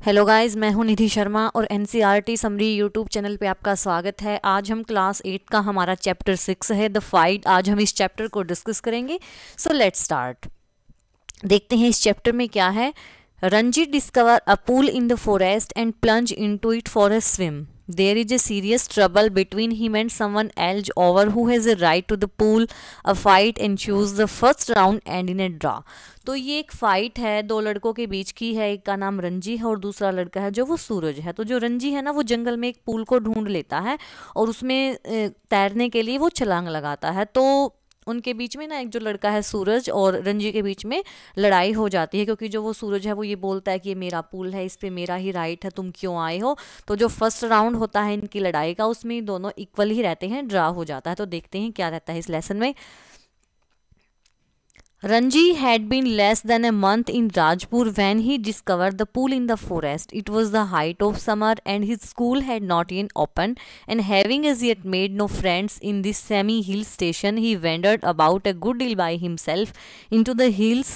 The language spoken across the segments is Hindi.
हेलो गाइस, मैं हूं निधि शर्मा और एनसीईआरटी समरी यूट्यूब चैनल पे आपका स्वागत है। आज हम क्लास 8 का हमारा चैप्टर 6 है द फाइट। आज हम इस चैप्टर को डिस्कस करेंगे। So let's start. देखते हैं इस चैप्टर में क्या है। Ranjit discover a pool in the forest and plunge into it for a swim. There is a serious trouble between him and someone else over who has a right to the pool. A fight ensues the first round and in a draw. तो ये एक फाइट है, दो लड़कों के बीच की है। एक का नाम रंजी है और दूसरा लड़का है जो वो सूरज है। तो जो रंजी है ना, वो जंगल में एक पूल को ढूंढ लेता है और उसमें तैरने के लिए वो छलांग लगाता है। तो उनके बीच में ना, एक जो लड़का है सूरज और रंजी के बीच में लड़ाई हो जाती है, क्योंकि जो वो सूरज है वो ये बोलता है कि ये मेरा पूल है, इस पे मेरा ही राइट है, तुम क्यों आए हो। तो जो फर्स्ट राउंड होता है इनकी लड़ाई का, उसमें दोनों इक्वल ही रहते हैं, ड्रा हो जाता है। तो देखते हैं क्या रहता है इस लेसन में। Ranji had been less than a month in Rajpur when he discovered the pool in the forest. It was the height of summer and his school had not yet opened, and having as yet made no friends in this semi-hill station, he wandered about a good deal by himself into the hills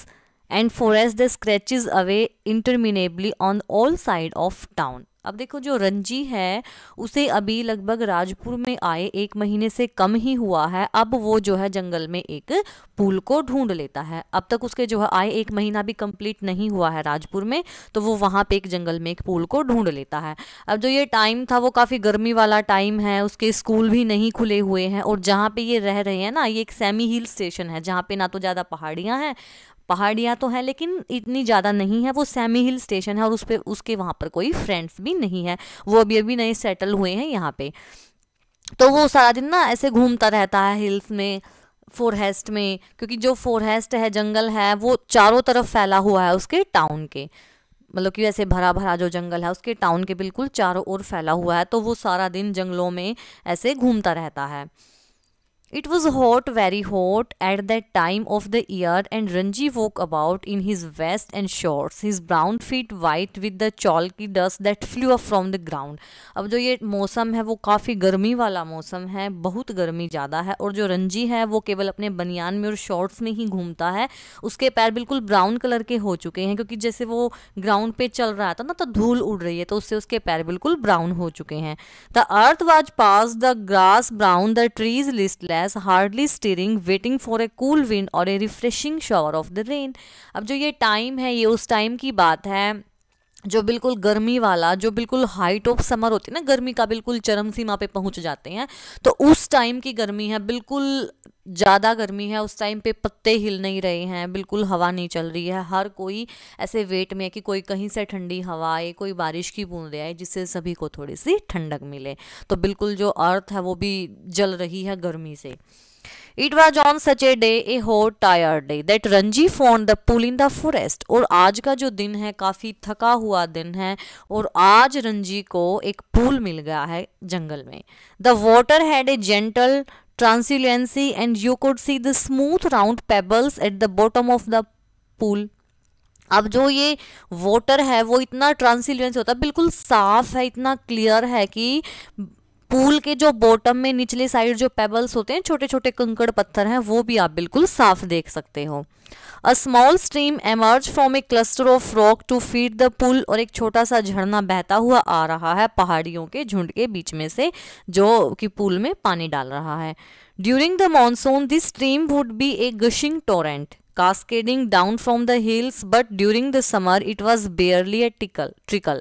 and forest that stretches away interminably on all sides of town. अब देखो, जो रंजी है उसे अभी लगभग राजपुर में आए 1 महीने से कम ही हुआ है। अब वो जो है जंगल में एक पूल को ढूंढ लेता है। अब तक उसके जो है आए 1 महीना भी कंप्लीट नहीं हुआ है राजपुर में, तो वो वहाँ पे एक जंगल में एक पूल को ढूंढ लेता है। अब जो ये टाइम था वो काफ़ी गर्मी वाला टाइम है, उसके स्कूल भी नहीं खुले हुए हैं, और जहाँ पे ये रह रहे हैं ना, ये एक सेमी हिल स्टेशन है जहाँ पे ना तो ज़्यादा पहाड़ियाँ हैं, पहाड़ियाँ तो हैं लेकिन इतनी ज़्यादा नहीं है, वो सेमी हिल स्टेशन है, और उस पे उसके वहाँ पर कोई फ्रेंड्स भी नहीं है। वो अभी अभी नए सेटल हुए हैं यहाँ पे। तो वो सारा दिन ना ऐसे घूमता रहता है हिल्स में, फॉरेस्ट में, क्योंकि जो फॉरेस्ट है, जंगल है, वो चारों तरफ फैला हुआ है उसके टाउन के। मतलब कि ऐसे भरा भरा जो जंगल है उसके टाउन के बिल्कुल चारों ओर फैला हुआ है। तो वो सारा दिन जंगलों में ऐसे घूमता रहता है। It was hot, very hot at that time of the year, and Ranji woke about in his vest and shorts, his brown feet white with the chalky dust that flew up from the ground. अब जो ये मौसम है वो काफ़ी गर्मी वाला मौसम है, बहुत गर्मी ज़्यादा है, और जो रंजी है वो केवल अपने बनियान में और शॉर्ट्स में ही घूमता है। उसके पैर बिल्कुल ब्राउन कलर के हो चुके हैं, क्योंकि जैसे वो ग्राउंड पे चल रहा था ना, तो धूल उड़ रही है, तो उससे उसके पैर बिल्कुल ब्राउन हो चुके हैं। The earth was pass, the grass brown, the trees listless, hardly stirring, waiting for a cool wind or a refreshing shower of the rain. अब जो ये टाइम है, ये उस टाइम की बात है जो बिल्कुल गर्मी वाला, जो बिल्कुल हाइट ऑफ समर होती है ना, गर्मी का बिल्कुल चरम सीमा पे पहुंच जाते हैं, तो उस टाइम की गर्मी है, बिल्कुल ज़्यादा गर्मी है। उस टाइम पे पत्ते हिल नहीं रहे हैं, बिल्कुल हवा नहीं चल रही है, हर कोई ऐसे वेट में है कि कोई कहीं से ठंडी हवा आए, कोई बारिश की बूंदें आए, जिससे सभी को थोड़ी सी ठंडक मिले। तो बिल्कुल जो अर्थ है वो भी जल रही है गर्मी से। It was on such a day, a hot, tired day, that Ranji found the pool in the forest. और आज का जो दिन है काफ़ी थका हुआ दिन है, और आज रंजी को एक पूल मिल गया है जंगल में। The water had a gentle translucency and you could see the smooth round pebbles at the bottom of the pool. अब जो ये वाटर है वो इतना ट्रांसल्यूसेंट होता है, बिल्कुल साफ है, इतना क्लियर है कि पूल के जो बॉटम में निचले साइड जो पेबल्स होते हैं, छोटे छोटे कंकड़ पत्थर हैं, वो भी आप बिल्कुल साफ देख सकते हो। A small stream emerge from a cluster of rock to feed the pool, और एक छोटा सा झरना बहता हुआ आ रहा है पहाड़ियों के झुंड के बीच में से, जो कि पुल में पानी डाल रहा है। During the monsoon this stream would be A gushing Torrent cascading down from the hills, but during the summer it was barely a trickle.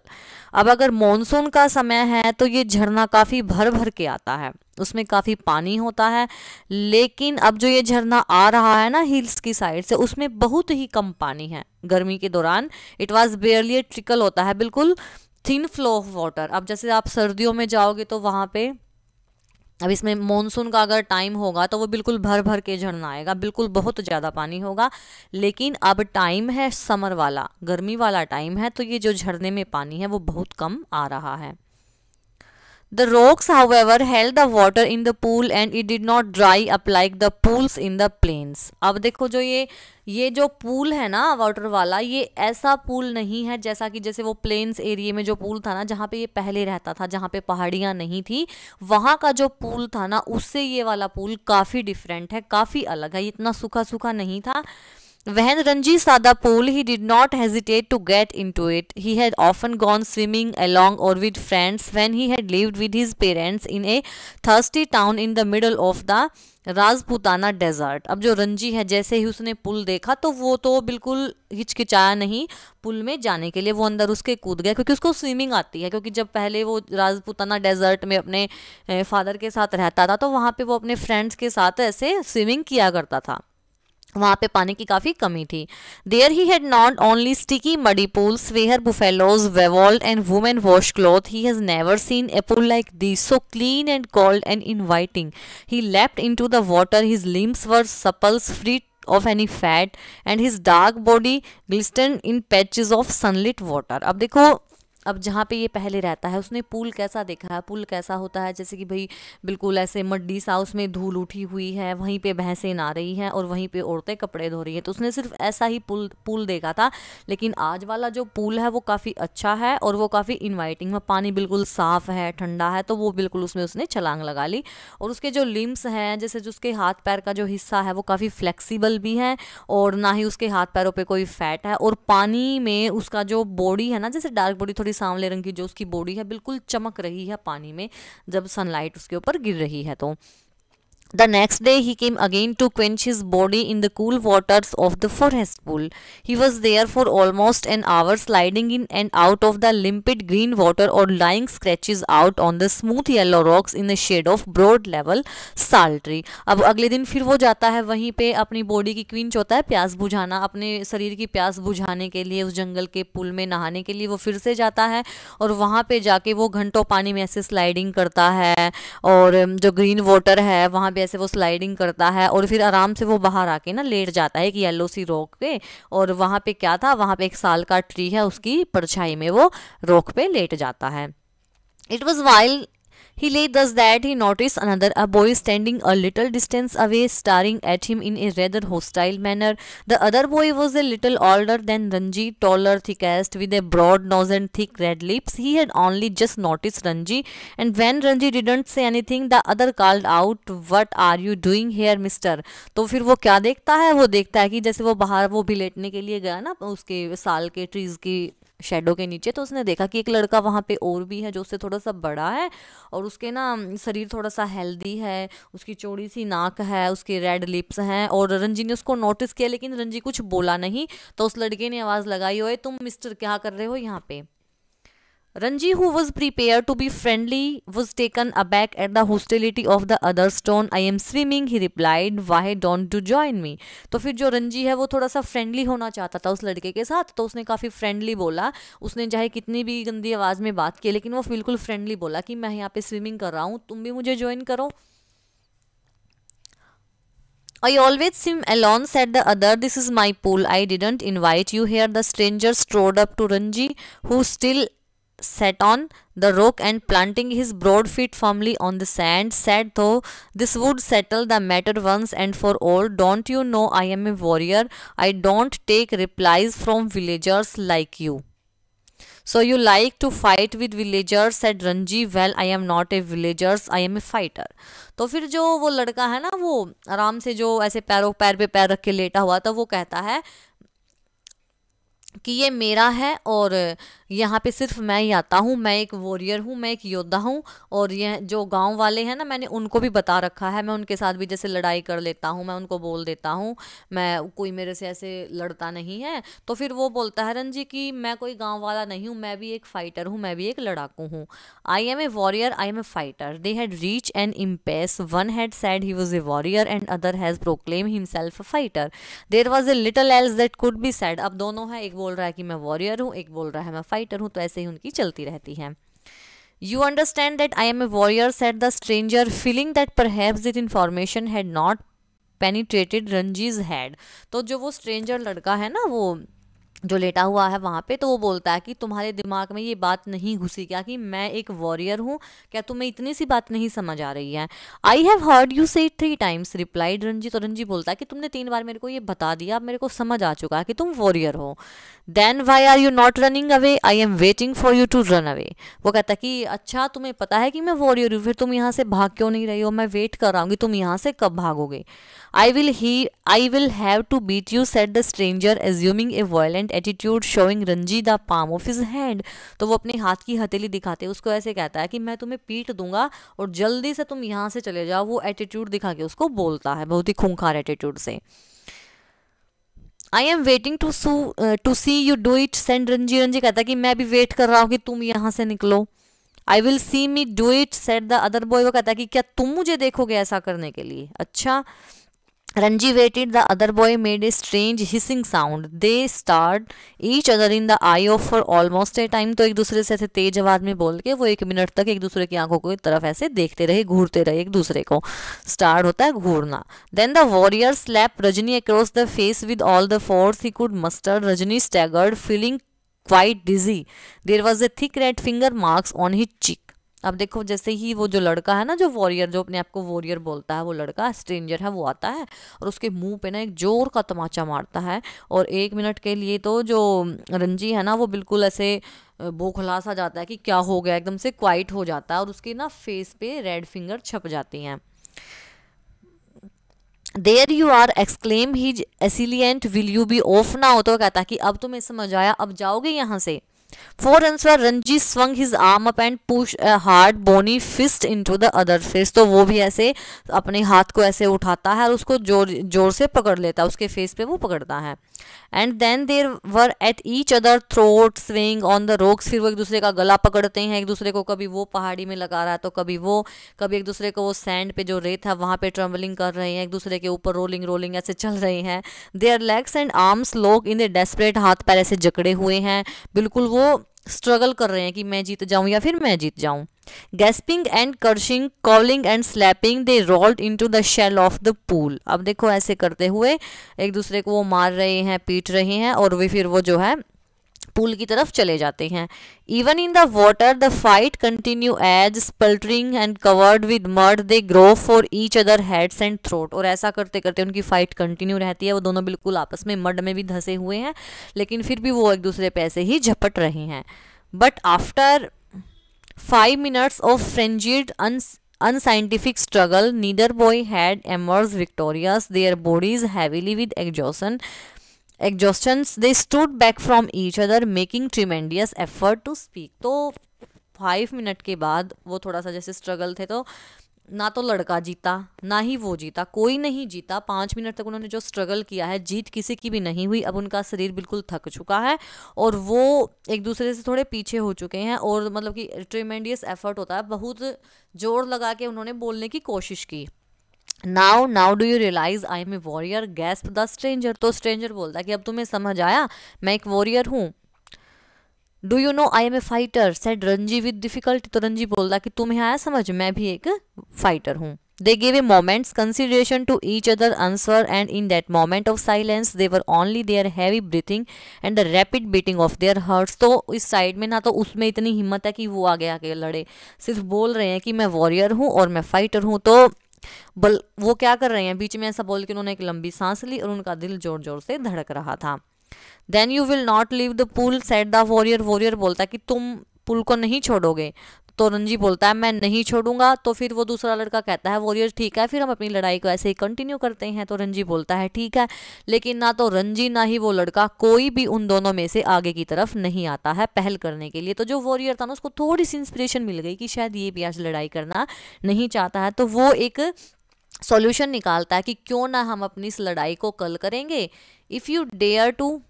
अब अगर मॉनसून का समय है तो ये झरना काफ़ी भर भर के आता है, उसमें काफ़ी पानी होता है, लेकिन अब जो ये झरना आ रहा है ना हिल्स की साइड से, उसमें बहुत ही कम पानी है गर्मी के दौरान। इट वाज बेयरली ए ट्रिकल होता है, बिल्कुल थिन फ्लो ऑफ वाटर। अब जैसे आप सर्दियों में जाओगे तो वहाँ पे, अब इसमें मॉनसून का अगर टाइम होगा तो वो बिल्कुल भर भर के झरना आएगा, बिल्कुल बहुत ज़्यादा पानी होगा। लेकिन अब टाइम है समर वाला, गर्मी वाला टाइम है, तो ये जो झरने में पानी है वो बहुत कम आ रहा है। The rocks, however, held the water in the pool and it did not dry up like the pools in the plains. अब देखो, जो ये जो पूल है ना वाटर वाला, ये ऐसा पूल नहीं है जैसा कि जैसे वो प्लेन्स एरिया में जो पूल था ना, जहाँ पे ये पहले रहता था, जहाँ पे पहाड़ियाँ नहीं थी, वहाँ का जो पूल था ना, उससे ये वाला पूल काफ़ी डिफरेंट है, काफ़ी अलग है। ये इतना सूखा सूखा नहीं था, When Ranji saw the pool, he did not hesitate to get into it. He had often gone swimming along or with friends when he had lived with his parents in a thirsty town in the middle of the Rajputana desert. अब जो रंजी है, जैसे ही उसने पुल देखा तो वो तो बिल्कुल हिचकिचाया नहीं पुल में जाने के लिए, वो अंदर उसके कूद गया क्योंकि उसको स्विमिंग आती है। क्योंकि जब पहले वो राजपूताना डेजर्ट में अपने फादर के साथ रहता था तो वहाँ पे वो अपने फ्रेंड्स के साथ ऐसे स्विमिंग किया करता था, वहाँ पे पानी की काफ़ी कमी थी। There he had not only sticky muddy pools where buffaloes waddled and women wash cloth. He has never seen a pool like this, so clean and cold and inviting. He leapt into the water. His limbs were supple, free of any fat, and his dark body glistened in patches of sunlit water. अब देखो, अब जहाँ पे ये पहले रहता है उसने पूल कैसा देखा है, पूल कैसा होता है, जैसे कि भाई बिल्कुल ऐसे मड्डी सा, उसमें धूल उठी हुई है, वहीं पे भैंसें नहा रही हैं और वहीं पे औरतें कपड़े धो रही हैं। तो उसने सिर्फ ऐसा ही पूल देखा था। लेकिन आज वाला जो पूल है वो काफ़ी अच्छा है और वो काफ़ी इन्वाइटिंग है, पानी बिल्कुल साफ़ है, ठंडा है, तो वो बिल्कुल उसमें उसने छलांग लगा ली। और उसके जो लिम्स हैं, जैसे जो उसके हाथ पैर का जो हिस्सा है वो काफ़ी फ्लेक्सिबल भी है और ना ही उसके हाथ पैरों पे कोई फैट है। और पानी में उसका जो बॉडी है ना, जैसे डार्क बॉडी, थोड़ी सांवले रंग की जो उसकी बॉडी है, बिल्कुल चमक रही है पानी में जब सनलाइट उसके ऊपर गिर रही है। तो The next day he came again to quench his body in the cool waters of the forest pool. He was there for almost an hour, sliding in and out of the limpid green water or lying scratches out on the smooth yellow rocks in the shade of broad level salt tree. अब अगले दिन फिर वो जाता है वहीं पे अपनी बॉडी की क्विंच होता है, प्यास बुझाना, अपने शरीर की प्यास बुझाने के लिए उस जंगल के पुल में नहाने के लिए वो फिर से जाता है और वहाँ पे जाके वो घंटों पानी में ऐसे स्लाइडिंग करता है और जो ग्रीन वाटर है वहाँ पे ऐसे वो स्लाइडिंग करता है और फिर आराम से वो बाहर आके ना लेट जाता है एक येलो सी रॉक पे। और वहाँ पे क्या था, वहाँ पे एक साल का ट्री है, उसकी परछाई में वो रॉक पे लेट जाता है। It was while he lay thus that he noticed a boy standing a little distance away, staring at him in a rather hostile manner. The other boy was a little older than Ranji, taller, thick-assed, with a broad nose and thick red lips. He had only just noticed Ranji, and when Ranji didn't say anything, the other called out, "What are you doing here, mister?" तो फिर वो क्या देखता है, वो देखता है कि जैसे वो बाहर वो भी लेटने के लिए गया ना उसके साल के ट्रीज की शेडो के नीचे, तो उसने देखा कि एक लड़का वहाँ पे और भी है जो उससे थोड़ा सा बड़ा है और उसके ना शरीर थोड़ा सा हेल्दी है, उसकी चौड़ी सी नाक है, उसके रेड लिप्स हैं। और रंजी ने उसको नोटिस किया लेकिन रंजी कुछ बोला नहीं। तो उस लड़के ने आवाज़ लगाई, ओए तुम मिस्टर क्या कर रहे हो यहाँ पे। Ranji, who was prepared to be friendly, was taken aback at the hostility of the other's tone. I am swimming, he replied. Why don't you join me? तो फिर जो रंजी है वो थोड़ा सा फ्रेंडली होना चाहता था उस लड़के के साथ, तो उसने काफ़ी फ्रेंडली बोला। उसने चाहे कितनी भी गंदी आवाज़ में बात की लेकिन वो बिल्कुल फ्रेंडली बोला कि मैं यहाँ पे स्विमिंग कर रहा हूँ, तुम भी मुझे ज्वाइन करो। I always swim alone, said the other. This is my pool. I didn't invite you here. The stranger strode up to Ranji, who still sat on the rock and planting his broad feet firmly on the sand, said, though this would settle the matter once and for all. Don't you know I am a warrior? I don't take replies from villagers like you. So you like to fight with villagers, said Ranji. Well, I am not a villager, I am a fighter. तो फिर जो वो लड़का है ना, वो आराम से जो ऐसे पैर पे पैर रख के लेटा हुआ था, वो कहता है कि ये मेरा है और यहाँ पे सिर्फ मैं ही आता हूँ, मैं एक वॉरियर हूँ, मैं एक योद्धा हूँ। और ये जो गांव वाले हैं ना, मैंने उनको भी बता रखा है, मैं उनके साथ भी जैसे लड़ाई कर लेता हूँ, मैं उनको बोल देता हूँ, मैं कोई मेरे से ऐसे लड़ता नहीं है। तो फिर वो बोलता है रंजी कि मैं कोई गाँव वाला नहीं हूँ, मैं भी एक फाइटर हूँ, मैं भी एक लड़ाकू हूँ। I am a warrior, I am a fighter. They had reach an impasse, one had said he was a warrior and other has proclaimed himself a fighter. There was a little else that could be said. अब दोनों है, एक बोल रहा है कि मैं वॉरियर हूँ, एक बोल रहा है मैं फाइटर हूँ, तो ऐसे ही उनकी चलती रहती है। You understand that I am a warrior, said the stranger, feeling that perhaps this information had not penetrated Ranji's head. तो जो वो स्ट्रेंजर लड़का है ना, वो जो लेटा हुआ है वहाँ पे, तो वो बोलता है कि तुम्हारे दिमाग में ये बात नहीं घुसी क्या कि मैं एक वॉरियर हूँ, क्या तुम्हें इतनी सी बात नहीं समझ आ रही है? आई हैव हर्ड यू से 3 times, रिप्लाइड रंजी। तो रंजी बोलता है कि तुमने 3 बार मेरे को ये बता दिया, अब मेरे को समझ आ चुका है कि तुम वॉरियर हो। Then why are you not running away, I am waiting for you to run away. वो कहता है कि अच्छा तुम्हें पता है कि मैं वॉरियर हूँ, फिर तुम यहाँ से भाग क्यों नहीं रही हो? मैं वेट कर रहा हूँ कि तुम यहाँ से कब भागोगे। I will have to beat you, said the stranger, assuming a violent attitude, showing Ranji the palm of his hand. तो वो अपने हाथ की हथेली दिखाते उसको ऐसे कहता है कि मैं तुम्हें पीट दूंगा और जल्दी से तुम यहाँ से चले जाओ। वो एटीट्यूड दिखा के उसको बोलता है, बहुत ही खूंखार एटीट्यूड से। I am waiting to see you do it, said Ranji. Ranji कहता है कि मैं भी वेट कर रहा हूँ कि तुम यहाँ से निकलो। I will see me do it, said the other boy. वो कहता है कि क्या तुम मुझे देखोगे ऐसा करने के लिए? अच्छा। Ranji waited. The other boy made a strange hissing sound. They stared each other in the eye of for almost a time. तो एक दूसरे से ऐसे तेज आवाज में बोल के वो 1 मिनट तक एक दूसरे की आंखों की तरफ ऐसे देखते रहे, घूरते रहे एक दूसरे को। स्टार्ट होता है घूरना। Then the warrior slapped Rajni across the face with all the force he could muster. Rajni staggered, feeling quite dizzy. There was a thick red finger marks on his cheek. अब देखो जैसे ही वो जो लड़का है ना, जो वॉरियर, जो अपने आप को वॉरियर बोलता है, वो लड़का स्ट्रेंजर है, वो आता है और उसके मुंह पे ना एक जोर का तमाचा मारता है। और 1 मिनट के लिए तो जो रंजी है ना, वो बिल्कुल ऐसे बौखला सा जाता है कि क्या हो गया, एकदम से क्वाइट हो जाता है और उसकी ना फेस पे रेड फिंगर छप जाती हैं। There you are, exclaim his assailant, will you be off now. तो कहता है कि अब तुम्हें समझ आया, अब जाओगे यहाँ से। For answer, Ranji swung his arm up and pushed a hard bony fist into the other face. तो वो भी ऐसे अपने हाथ को ऐसे उठाता है और उसको जोर जोर से पकड़ लेता है, उसके फेस पे वो पकड़ता है। And then there were at each other throat swing on the rocks. फिर वो एक दूसरे का गला पकड़ते हैं, एक दूसरे को कभी वो पहाड़ी में लगा रहा है तो कभी वो, कभी एक दूसरे को वो सैंड पे जो रेत है वहाँ पे ट्रम्बलिंग कर रहे हैं, एक दूसरे के ऊपर रोलिंग रोलिंग ऐसे चल रहे हैं। There legs and arms lock in the desperate, हाथ पैर ऐसे जकड़े हुए हैं, बिल्कुल वो स्ट्रगल कर रहे हैं कि मैं जीत जाऊं या फिर मैं जीत जाऊं। Gasping and cursing, calling and slapping, they rolled into the shell of the pool. अब देखो ऐसे करते हुए एक दूसरे को वो मार रहे हैं, पीट रहे हैं और वे फिर वो जो है पूल की तरफ चले जाते हैं। Even in the water the fight continue as spluttering and covered with mud, they grow for each other heads and throat. और ऐसा करते करते उनकी फाइट कंटिन्यू रहती है, वो दोनों बिल्कुल आपस में मड में भी धंसे हुए हैं, लेकिन फिर भी वो एक दूसरे पे ऐसे ही झपट रहे हैं। But after 5 minutes of frenzied unscientific struggle, neither boy had emerged victorious, their bodies heavily with exhaustion, they stood back from each other making tremendous effort to speak। तो 5 मिनट के बाद वो थोड़ा सा जैसे स्ट्रगल थे, तो ना तो लड़का जीता ना ही वो जीता, कोई नहीं जीता। 5 मिनट तक उन्होंने जो स्ट्रगल किया है, जीत किसी की भी नहीं हुई। अब उनका शरीर बिल्कुल थक चुका है और वो एक दूसरे से थोड़े पीछे हो चुके हैं और मतलब कि ट्रिमेंडियस एफर्ट होता है, बहुत जोर लगा के उन्होंने बोलने की कोशिश की। Now do you realise I am a warrior, gasp the stranger. तो स्ट्रेंजर बोलता है कि अब तुम्हें समझ आया, मैं एक वॉरियर हूँ। Do you know I am a fighter, said Ranji with difficulty. तो रंजी बोलता कि तुम्हें आया समझ, मैं भी एक फाइटर हूँ। They gave a moment's consideration to each other answer, and in that moment of silence they were only their heavy breathing and the rapid beating of their hearts। तो इस साइड में ना तो उसमें इतनी हिम्मत है कि वो आगे आके लड़े, सिर्फ बोल रहे हैं कि मैं वॉरियर हूँ और मैं फाइटर हूँ। तो वो क्या कर रहे हैं, बीच में ऐसा बोल के उन्होंने एक लंबी सांस ली और उनका दिल जोर जोर से धड़क रहा था। Then you will not leave the pool, said the warrior. Warrior बोलता कि तुम पुल को नहीं छोड़ोगे। तो रंजी बोलता है मैं नहीं छोड़ूंगा। तो फिर वो दूसरा लड़का कहता है वॉरियर ठीक है, फिर हम अपनी लड़ाई को ऐसे ही कंटिन्यू करते हैं। तो रंजी बोलता है ठीक है, लेकिन ना तो रंजी ना ही वो लड़का, कोई भी उन दोनों में से आगे की तरफ नहीं आता है पहल करने के लिए। तो जो वॉरियर था ना, उसको थोड़ी सी इंस्पिरेशन मिल गई कि शायद ये भी आज लड़ाई करना नहीं चाहता है। तो वो एक सॉल्यूशन निकालता है कि क्यों ना हम अपनी इस लड़ाई को कल करेंगे। If you dare to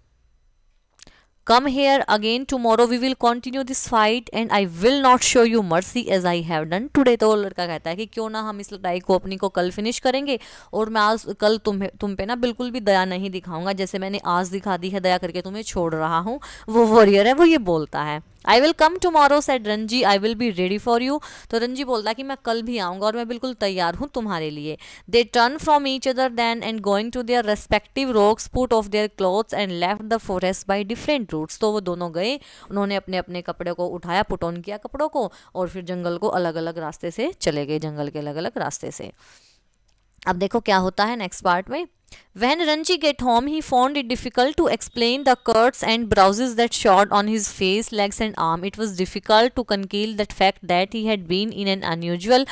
come here again tomorrow, we will continue this fight and I will not show you mercy as I have done today। तो लड़का कहता है कि क्यों ना हम इस लड़ाई को अपनी को कल फिनिश करेंगे और मैं आज कल तुम पे ना बिल्कुल भी दया नहीं दिखाऊंगा, जैसे मैंने आज दिखा दी है, दया करके तुम्हें छोड़ रहा हूँ। वो वॉरियर है, वो ये बोलता है। I will come tomorrow said Ranji, I will be ready for you. तो रंजी बोलता है कि मैं कल भी आऊँगा और मैं बिल्कुल तैयार हूँ तुम्हारे लिए। They turn from each other then and going to their respective rocks put off their clothes and left the forest by different routes. तो वो दोनों गए, उन्होंने अपने अपने कपड़े को उठाया, पुट ऑन किया कपड़ों को, और फिर जंगल को अलग अलग रास्ते से चले गए, जंगल के अलग अलग रास्ते से। अब देखो क्या होता है नेक्स्ट पार्ट में। When Ranji get home, he found it difficult to explain the cuts and bruises that showed on his face, legs and arm. It was difficult to conceal the fact that he had been in an unusual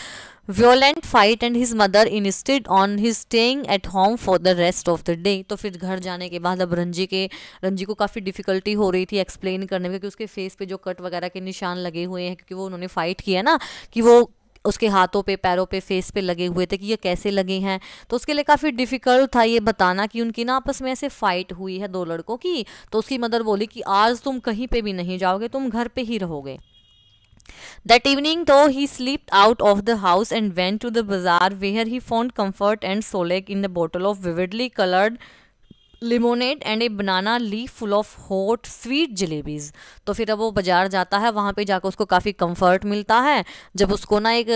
violent fight and his mother insisted on his staying at home for the rest of the day. तो फिर घर जाने के बाद अब रंजी को काफ़ी डिफ़िकल्टी हो रही थी एक्सप्लेन करने में, क्योंकि उसके फेस पे जो कट वगैरह के निशान लगे हुए हैं, क्योंकि वो उन्होंने फाइट किया ना, कि वो उसके हाथों पे, पैरों पे, फेस पे लगे हुए थे कि ये कैसे लगे हैं। तो उसके लिए काफ़ी डिफ़िकल्ट था ये बताना कि उनकी ना आपस में ऐसे फाइट हुई है दो लड़कों की। तो उसकी मदर बोली कि आज तुम कहीं पे भी नहीं जाओगे, तुम घर पे ही रहोगे। That evening, though, he slipped out of the house and went to the bazaar, where he found comfort and solace in a bottle of vividly colored lemonade and a banana leaf full of hot sweet jalebis. तो फिर अब वो बाजार जाता है, वहाँ पे जाकर उसको काफ़ी कंफर्ट मिलता है जब उसको ना एक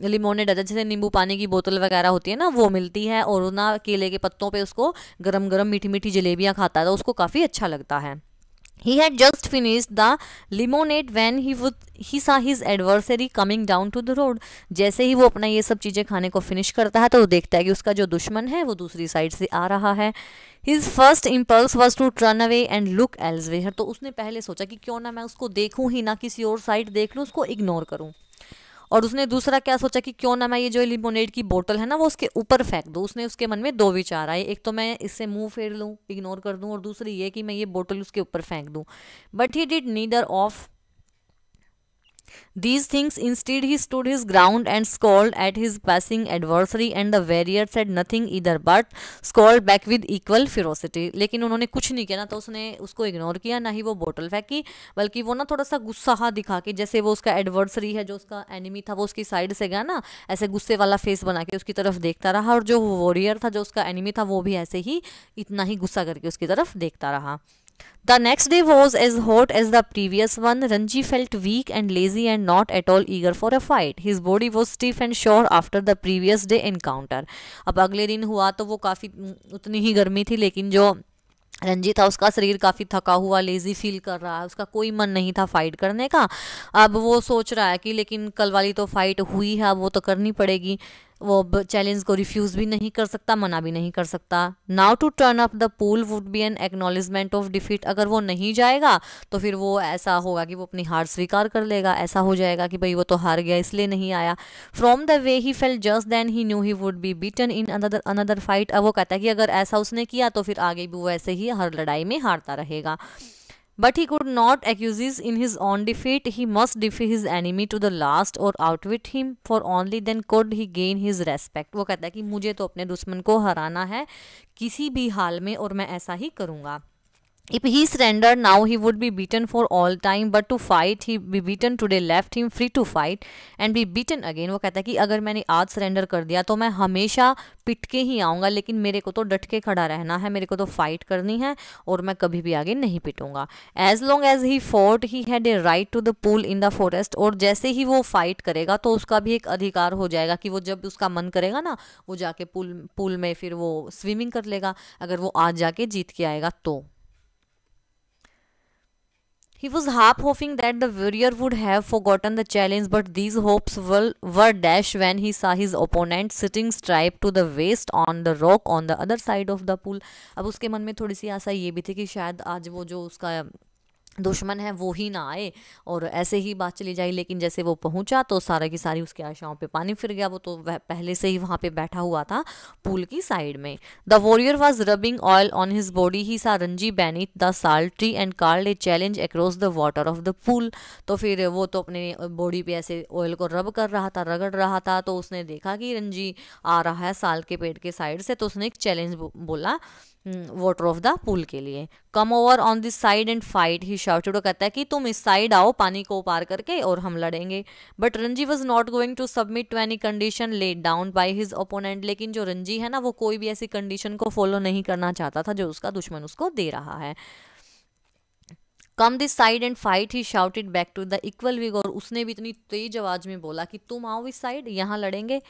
लिमोनेड, जैसे नींबू पानी की बोतल वगैरह होती है ना, वो मिलती है, और ना केले के पत्तों पे उसको गरम गरम मीठी मीठी जलेबियाँ खाता है, तो उसको काफ़ी अच्छा लगता है। He had just finished the lemonade when he saw his adversary coming down to the road. जैसे ही वो अपना ये सब चीज़ें खाने को फिनिश करता है तो वो देखता है कि उसका जो दुश्मन है वो दूसरी साइड से आ रहा है। His first impulse was to turn away and look elsewhere. तो उसने पहले सोचा कि क्यों ना मैं उसको देखूं ही ना, किसी और साइड देख लूं, उसको इग्नोर करूं। और उसने दूसरा क्या सोचा कि क्यों ना मैं ये जो लिमोनेड की बोतल है ना वो उसके ऊपर फेंक दूँ। उसने उसके मन में दो विचार आए, एक तो मैं इससे मुंह फेर लूँ, इग्नोर कर दूँ, और दूसरी ये कि मैं ये बोतल उसके ऊपर फेंक दूँ। But he did neither of these things. Instead, he stood his ground and scowled at his passing adversary, and the warrior said nothing either but scowled back with equal ferocity. लेकिन उन्होंने कुछ नहीं किया ना, तो उसने उसको इग्नोर किया, ना ही वो बोतल फेंकी, बल्कि वो ना थोड़ा सा गुस्सा हा दिखा के, जैसे वो उसका एडवर्सरी है, जो उसका एनिमी था, वो उसकी साइड से गया ना, ऐसे गुस्से वाला फेस बना के उसकी तरफ देखता रहा, और जो वॉरियर था, जो उसका एनिमी था, वो भी ऐसे ही इतना ही गुस्सा करके उसकी तरफ देखता रहा। The next day was as hot as the previous one. Ranji felt weak and lazy and not at all eager for a fight. His body was stiff and sore after the previous day encounter. अब अगले दिन हुआ तो वो काफ़ी उतनी ही गर्मी थी, लेकिन जो रंजी था उसका शरीर काफ़ी थका हुआ, लेजी फील कर रहा है, उसका कोई मन नहीं था फाइट करने का। अब वो सोच रहा है कि लेकिन कल वाली तो फाइट हुई है, अब वो तो करनी पड़ेगी, वो चैलेंज को रिफ्यूज़ भी नहीं कर सकता, मना भी नहीं कर सकता। Now to turn up the pool would be an acknowledgement of defeat. अगर वो नहीं जाएगा तो फिर वो ऐसा होगा कि वो अपनी हार स्वीकार कर लेगा, ऐसा हो जाएगा कि भाई वो तो हार गया इसलिए नहीं आया। From the way he felt just then he knew he would be beaten in another fight. अब वो कहता है कि अगर ऐसा उसने किया तो फिर आगे भी वो ऐसे ही हर लड़ाई में हारता रहेगा। But he could not accuse in his own defeat. He must defeat his enemy to the last or outwit him, for only then could he gain his respect. वो कहता है कि मुझे तो अपने दुश्मन को हराना है किसी भी हाल में, और मैं ऐसा ही करूँगा। If he surrendered now, he would be beaten for all time. But to fight, he be beaten today left him free to fight and be beaten again. वो कहता है कि अगर मैंने आज सरेंडर कर दिया तो मैं हमेशा पिट के ही आऊँगा, लेकिन मेरे को तो डट के खड़ा रहना है, मेरे को तो फाइट करनी है, और मैं कभी भी आगे नहीं पिटूंगा। As long as he fought, he had a right to the pool in the forest. और जैसे ही वो फाइट करेगा तो उसका भी एक अधिकार हो जाएगा कि वो जब उसका मन करेगा ना, वो जाके पूल में फिर वो स्विमिंग कर लेगा, अगर वो आज जाके जीत के आएगा तो। He was half hoping that the warrior would have forgotten the challenge, but these hopes were dashed when he saw his opponent sitting strapped to the waist on the rock on the other side of the pool. अब उसके मन में थोड़ी सी आशा ये भी थी कि शायद आज वो जो उसका दुश्मन है वो ही ना आए और ऐसे ही बात चली जाए, लेकिन जैसे वो पहुंचा तो सारा की सारी उसकी आशाओं पे पानी फिर गया। वो तो वह पहले से ही वहाँ पे बैठा हुआ था पूल की साइड में। The warrior was rubbing oil on his body. He saw Ranji beneath the salt tree and called a challenge across the water of the pool. तो फिर वो तो अपने बॉडी पे ऐसे ऑयल को रब कर रहा था, रगड़ रहा था, तो उसने देखा कि रंजी आ रहा है साल के पेड़ के साइड से, तो उसने एक चैलेंज बोला वाटर ऑफ द पूल के लिए। Come over on this side and fight he shouted. कहता है कि तुम इस साइड आओ पानी को पार करके और हम लड़ेंगे। But Ranji was not going to submit to any condition laid down by his opponent. लेकिन जो रंजी है ना वो कोई भी ऐसी कंडीशन को फॉलो नहीं करना चाहता था जो उसका दुश्मन उसको दे रहा है। Come this side and fight, he shouted back to the equal vigour, उसने भी इतनी तेज आवाज में बोला कि तुम आओ इस साइड, यहाँ लड़ेंगे।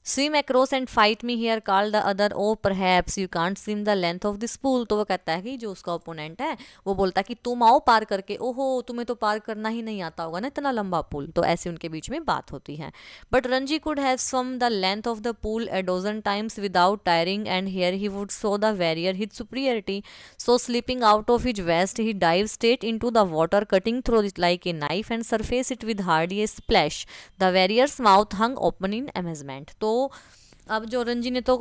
Swim across and fight me here call the other, oh perhaps you can't swim the length of this pool. तो वो कहता है कि जो उसका ओपोनेंट है वो बोलता है कि तुम आओ पार करके, ओहो तुम्हें तो पार करना ही नहीं आता होगा ना इतना लंबा पुल। तो ऐसे उनके बीच में बात होती है। But Ranji could have swum the length of the pool a dozen times without tiring, and here he would show the warrior his superiority. So slipping out of his vest, he dived straight into the water, cutting through it like a knife and surfaced it with hardly a splash. The warrior's mouth hung open in amazement. तो अब जो रंजी ने तो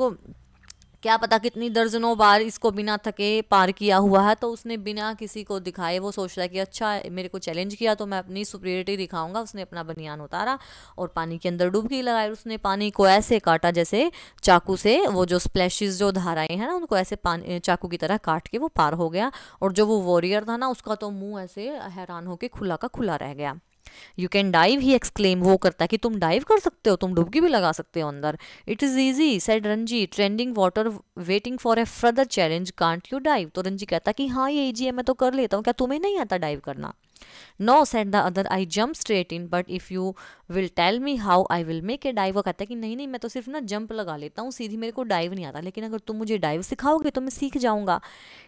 क्या पता कितनी दर्जनों बार इसको बिना थके पार किया हुआ है, तो उसने बिना किसी को दिखाए वो सोच रहा है कि अच्छा मेरे को चैलेंज किया तो मैं अपनी सुपीरियरिटी दिखाऊंगा। उसने अपना बनियान उतारा और पानी के अंदर डुबकी लगाई। उसने पानी को ऐसे काटा जैसे चाकू से, वो जो स्प्लैशेस जो धाराएं हैं ना उनको ऐसे पानी चाकू की तरह काट के वो पार हो गया। और जो वो वॉरियर था ना उसका तो मुंह ऐसे हैरान होकर खुला का खुला रह गया। You can dive, he exclaim, वो करता है कि तुम डाइव कर सकते हो, तुम डुबकी भी लगा सकते हो अंदर। It is easy said Ranji, trending water waiting for a further challenge, can't you dive. तो रंजी कहता है कि हाँ ये ईजी है, मैं तो कर लेता हूँ, क्या तुम्हें नहीं आता डाइव करना? No said the other, I jump straight in, but if you will tell me how I will make a dive. वो कहता है कि नहीं नहीं मैं तो सिर्फ ना जंप लगा लेता हूँ सीधी, मेरे को डाइव नहीं आता, लेकिन अगर तुम मुझे डाइव सिखाओगे तो मैं सीख जाऊंगा।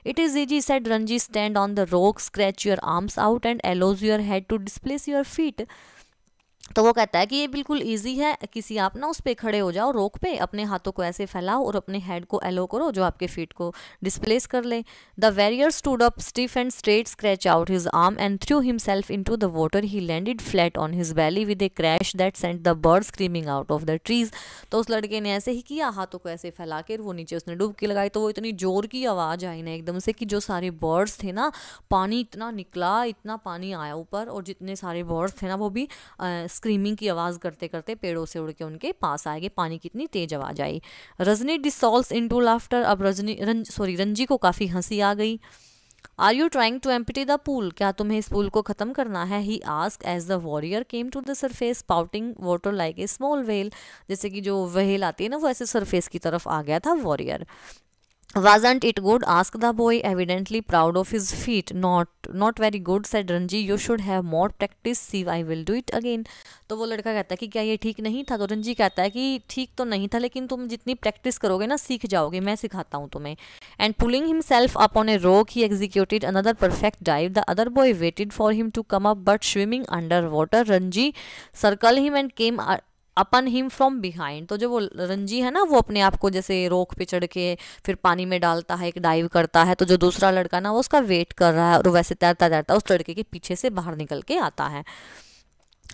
It is easy said Ranji, stand on the rock, scratch your arms out and allows your head to displace your feet. तो वो कहता है कि ये बिल्कुल इजी है, किसी आप ना उस पे खड़े हो जाओ रोक पे, अपने हाथों को ऐसे फैलाओ और अपने हेड को एलो करो जो आपके फीट को डिस्प्लेस कर ले। The warrior stood up stiff and straight, scratch out his arm and threw himself into the water, he landed flat on his belly with a crash that sent the bird screaming out of the trees. तो उस लड़के ने ऐसे ही किया, हाथों को ऐसे फैला के वो नीचे उसने डुबकी लगाई, तो वो इतनी जोर की आवाज़ आई ना एकदम से कि जो सारे बर्ड्स थे ना, पानी इतना निकला, इतना पानी आया ऊपर, और जितने सारे बर्ड्स थे ना वो भी स्क्रीमिंग की आवाज़ करते करते पेड़ों से उड़ के उनके पास आएंगे। पानी की इतनी तेज आवाज आई। रजनी डिसॉल्व्स इनटू लाफ्टर, अब रंजी को काफ़ी हंसी आ गई। Are you trying to empty the pool, क्या तुम्हें इस पूल को खत्म करना है? He asks as the warrior came to the surface pouting water like a small whale, जैसे कि जो व्हेल आती है ना वो ऐसे सरफेस की तरफ आ गया था warrior. Wasn't it good? asked the boy, evidently proud of his feat. Not very good, said Ranji. You should have more practice. See, I will do it again. तो वो लड़का कहता है कि क्या ये ठीक नहीं था? तो रंजी कहता है कि ठीक तो नहीं था, लेकिन तुम जितनी प्रैक्टिस करोगे ना सीख जाओगे, मैं सिखाता हूँ तुम्हें। And pulling himself up on a rock, he executed another perfect dive. The other boy waited for him to come up, but swimming under water Ranji circle him and came upon him from behind. तो जो वो रंजी है ना वो अपने आप को जैसे रोक पे चढ़ के फिर पानी में डालता है, एक डाइव करता है, तो जो दूसरा लड़का ना वो उसका वेट कर रहा है और वैसे तैरता तैरता उस लड़के के पीछे से बाहर निकल के आता है।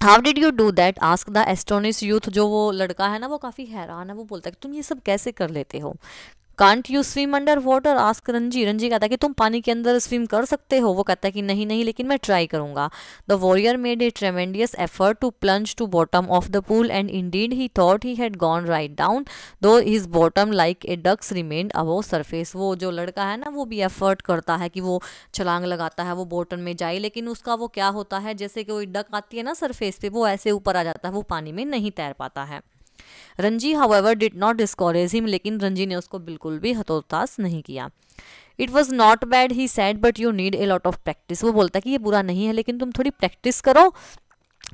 How did you do that? Ask the astonish youth. जो वो लड़का है ना वो काफ़ी हैरान है, वो बोलता है कि तुम ये सब कैसे कर लेते हो? Can't you swim under water? Ask Ranji. Ranji कहता है कि तुम पानी के अंदर स्विम कर सकते हो? वो कहता है कि नहीं नहीं, लेकिन मैं ट्राई करूंगा। The warrior made a tremendous effort to plunge to bottom of the pool and indeed he thought he had gone right down, though his bottom like a duck's remained above surface. वो जो लड़का है ना वो भी एफर्ट करता है कि वो छलांग लगाता है, वो बॉटम में जाए, लेकिन उसका वो क्या होता है, जैसे कि कोई डक आती है ना सरफेस पे, वो ऐसे ऊपर आ जाता है, वो पानी में नहीं तैर पाता है। Ranji however did not discourage him, लेकिन रंजी ने उसको बिल्कुल भी हतोत्साह नहीं किया। It was not bad he sad, but you need a lot of practice. वो बोलता है कि ये बुरा नहीं है, लेकिन तुम थोड़ी प्रैक्टिस करो।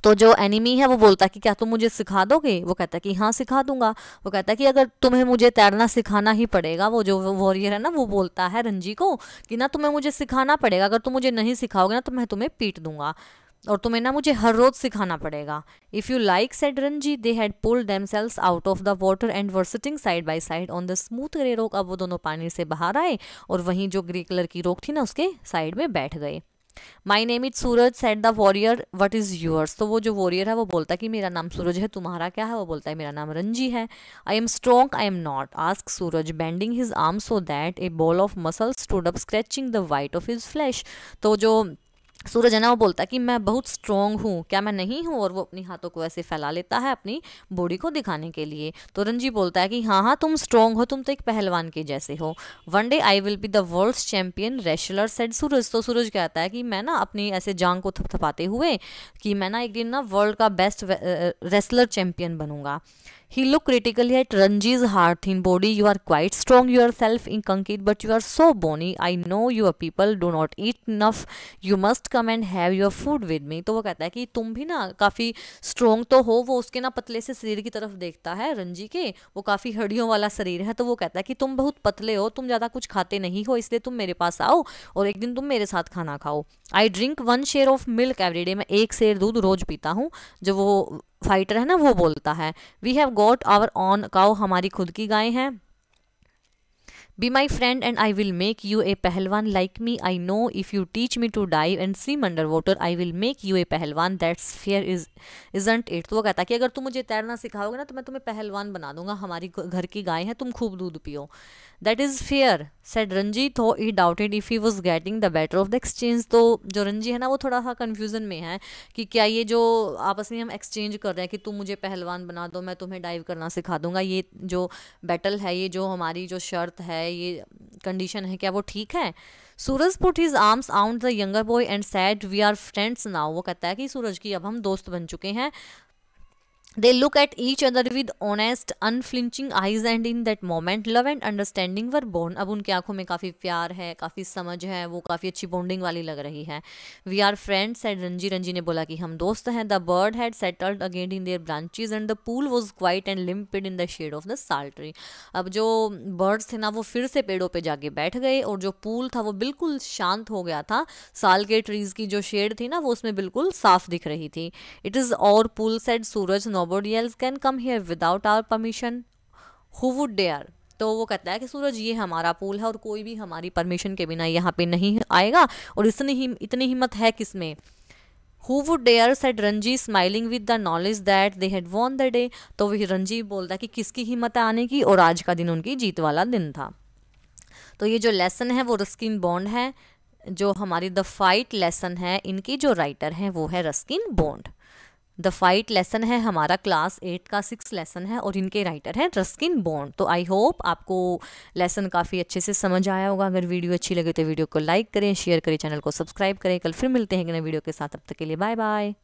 तो जो एनिमी है वो बोलता है कि क्या तुम मुझे सिखा दोगे? वो कहता है कि हाँ सिखा दूंगा। वो कहता है कि अगर तुम्हें मुझे तैरना सिखाना ही पड़ेगा, वो जो वॉरियर है ना वो बोलता है रंजी को कि ना तुम्हें मुझे सिखाना पड़ेगा, अगर तुम मुझे नहीं सिखाओगे ना तो मैं तुम्हें पीट दूंगा और तुम्हें ना मुझे हर रोज सिखाना पड़ेगा। If you like said Ranji. They had pulled themselves out of the water and were sitting side by side on the smooth grey rock. अब वो दोनों पानी से बाहर आए और वहीं जो ग्रे कलर की रॉक थी ना उसके साइड में बैठ गए। My name is Suraj said the warrior, what is yours. तो वो जो वॉरियर है वो बोलता है कि मेरा नाम सूरज है, तुम्हारा क्या है? वो बोलता है मेरा नाम रंजी है। I am strong, I am not, ask Suraj bending his arm so that A ball of muscle stood up scratching the white of his flash. तो जो सूरज है ना वो बोलता है कि मैं बहुत स्ट्रॉन्ग हूँ, क्या मैं नहीं हूँ? और वो अपनी हाथों को ऐसे फैला लेता है अपनी बॉडी को दिखाने के लिए। तो रंजी बोलता है कि हाँ हाँ तुम स्ट्रॉन्ग हो, तुम तो एक पहलवान के जैसे हो। One day I will be the world's champion wrestler said Suraj. तो सूरज कहता है कि मैं ना अपनी ऐसे जांग को थपथपाते हुए कि मैं ना एक दिन ना वर्ल्ड का बेस्ट रेसलर चैंपियन बनूंगा। He looked critically at Ranji's hard thin body. You are quite strong yourself in Kankit, but you are so bony. I know your people do not eat enough. You must come and have your food with me. तो वो कहता है कि तुम भी ना काफ़ी स्ट्रोंग तो हो, वो उसके ना पतले से शरीर की तरफ देखता है रंजी के, वो काफ़ी हड्डियों वाला शरीर है, तो वो कहता है कि तुम बहुत पतले हो, तुम ज़्यादा कुछ खाते नहीं हो, इसलिए तुम मेरे पास आओ और एक दिन तुम मेरे साथ खाना खाओ। I drink 1 share of milk every day, मैं 1 शेर दूध रोज पीता हूँ। जो वो फाइटर है ना वो बोलता है। We have got our own cow, हमारी खुद की गायें हैं। Be my friend and I will make you a पहलवान like me. I know if you teach me to dive and swim underwater, I will make you a पहलवान. That's fair isn't it? तो वो कहता है कि अगर तुम मुझे तैरना सिखाओगे ना तो मैं तुम्हें पहलवान बना दूंगा, हमारी घर की गाय है, तुम खूब दूध पियो। That is fair, said Ranji, though he doubted if he was getting the better of the exchange. तो जो रंजी है ना वो थोड़ा सा कन्फ्यूज़न में है कि क्या ये जो आपस में हम एक्सचेंज कर रहे हैं कि तुम मुझे पहलवान बना दो, मैं तुम्हें डाइव करना सिखा दूंगा, ये जो बैटल है, ये जो हमारी जो शर्त है, ये कंडीशन है, क्या वो ठीक है? Suraj put his arms out the younger boy and said we are friends now. वो कहता है कि सूरज की अब हम दोस्त बन चुके हैं। They look at each other with honest, unflinching eyes and in that moment love and understanding were born. अब उनकी आंखों में काफ़ी प्यार है, काफ़ी समझ है, वो काफ़ी अच्छी बॉन्डिंग वाली लग रही है। We are friends, said Ranji. Ranji ने बोला कि हम दोस्त हैं। The bird had settled again in their branches and the pool was quiet and limpid in the shade of the sal tree. अब जो बर्ड्स थे ना वो फिर से पेड़ों पे जाके बैठ गए और जो पूल था वो बिल्कुल शांत हो गया था। साल के ट्रीज की जो शेड थी ना वो उसमें बिल्कुल साफ दिख रही थी। It is our pool, said Suraj. Nobody else can come here without our permission. Who would dare? तो वो कहता है कि सूरज ये हमारा पूल है और कोई भी हमारी परमिशन के बिना यहाँ पे नहीं आएगा, और इतनी हिम्मत है किसमें? Who would dare, said Ranji smiling with the knowledge that they had won the day. तो वही रंजी बोलता है कि किसकी हिम्मत है आने की, और आज का दिन उनकी जीत वाला दिन था। तो ये जो लेसन है वो रस्किन बॉन्ड है। जो हमारी द फाइट लेसन है, इनकी जो राइटर है वो है Ruskin bond. The fight lesson है हमारा क्लास 8 का 6 लेसन है और इनके राइटर हैं रस्किन बॉन्ड। तो आई होप आपको लेसन काफ़ी अच्छे से समझ आया होगा। अगर वीडियो अच्छी लगे तो वीडियो को लाइक करें, शेयर करें, चैनल को सब्सक्राइब करें। कल फिर मिलते हैं नए वीडियो के साथ, तब तक के लिए बाय बाय।